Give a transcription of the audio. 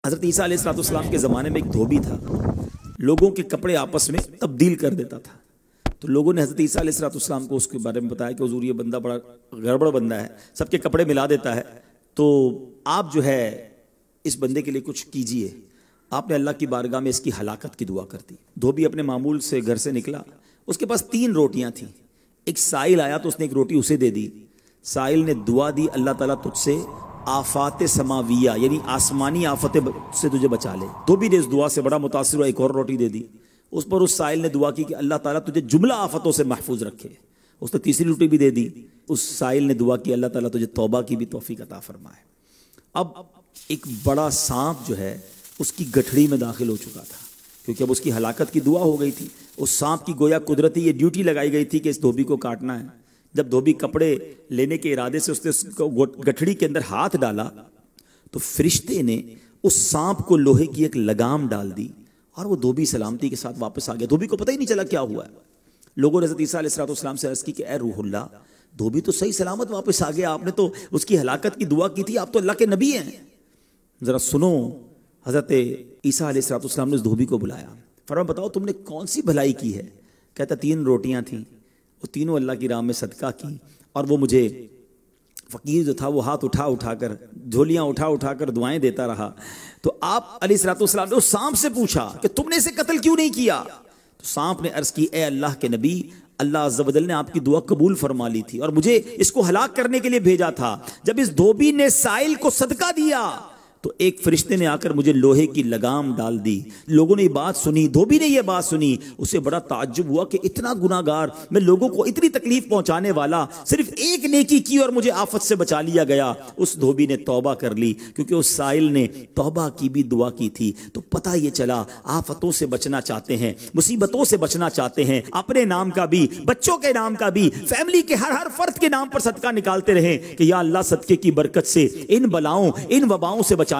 हज़रत ईसा अलैहिस्सलाम के ज़माने में एक धोबी था, लोगों के कपड़े आपस में तब्दील कर देता था। तो लोगों ने हज़रत ईसा अलैहिस्सलाम को उसके बारे में बताया कि हुज़ूर ये बंदा बड़ा गड़बड़ बंदा है, सबके कपड़े मिला देता है, तो आप जो है इस बंदे के लिए कुछ कीजिए। आपने अल्लाह की बारगाह में इसकी हलाकत की दुआ कर दी। धोबी अपने मामूल से घर से निकला, उसके पास 3 रोटियां थीं। एक साइल आया तो उसने एक रोटी उसे दे दी। साइल ने दुआ दी, अल्लाह ताला तुझसे आफात समाविया यानी आसमानी आफतें से तुझे बचा ले। धोबी ने इस दुआ से बड़ा मुतासिर हुआ, एक और रोटी दे दी। उस पर उस साइल ने दुआ की कि अल्लाह ताला तुझे जुमला आफतों से महफूज रखे। उसने तीसरी रोटी भी दे दी। उस साइल ने दुआ की अल्लाह ताला तुझे तौबा की भी तौफीक अता फरमाए। अब एक बड़ा सांप जो है उसकी गठड़ी में दाखिल हो चुका था, क्योंकि अब उसकी हलाकत की दुआ हो गई थी। उस सांप की गोया कुदरती ये ड्यूटी लगाई गई थी कि इस धोबी को काटना है। जब धोबी कपड़े लेने के इरादे से उसने गठड़ी के अंदर हाथ डाला तो फरिश्ते ने उस सांप को लोहे की एक लगाम डाल दी और वो धोबी सलामती के साथ वापस आ गया। धोबी को पता ही नहीं चला क्या हुआ है। लोगों ने हज़रत ईसा अलैहिस्सलाम से अर्ज़ की कि ए रूहुल्लाह, धोबी तो सही सलामत वापस आ गया, आपने तो उसकी हलाकत की दुआ की थी, आप तो अल्लाह के नबी हैं। ज़रा सुनो। हज़रत ईसा अलैहिस्सलाम ने उस धोबी को बुलाया, फरमाया बताओ तुमने कौन सी भलाई की है। कहता 3 रोटियां थीं, वो तीनों अल्लाह की राह में सदका की, और वो मुझे फ़कीर जो था वो हाथ उठा उठाकर, झोलियाँ उठा उठाकर दुआएं देता रहा। तो आप अलैहिस्सलाम ने उस सांप से पूछा कि तुमने इसे कत्ल क्यों नहीं किया। तो सांप ने अर्ज़ की, ए अल्लाह के नबी, अल्लाह अज़्ज़ा व जल ने आपकी दुआ कबूल फरमा ली थी और मुझे इसको हलाक करने के लिए भेजा था। जब इस धोबी ने साइल को सदका दिया तो एक फरिश्ते ने आकर मुझे लोहे की लगाम डाल दी। लोगों ने ये बात सुनी, धोबी ने ये बात सुनी, उसे बड़ा ताज्जुब हुआ कि इतना गुनाहगार, मैं लोगों को इतनी तकलीफ पहुंचाने वाला, सिर्फ एक नेकी की और मुझे आफत से बचा लिया गया। उस धोबी ने तौबा कर ली, क्योंकि उस साइल ने तौबा की भी दुआ की थी। तो पता ये चला, आफतों से बचना चाहते हैं, मुसीबतों से बचना चाहते हैं, अपने नाम का भी, बच्चों के नाम का भी, फैमिली के हर फर्द के नाम पर सदका निकालते रहें कि या अल्लाह सदके की बरकत से इन बलाओं, इन वबाओं से बचाना।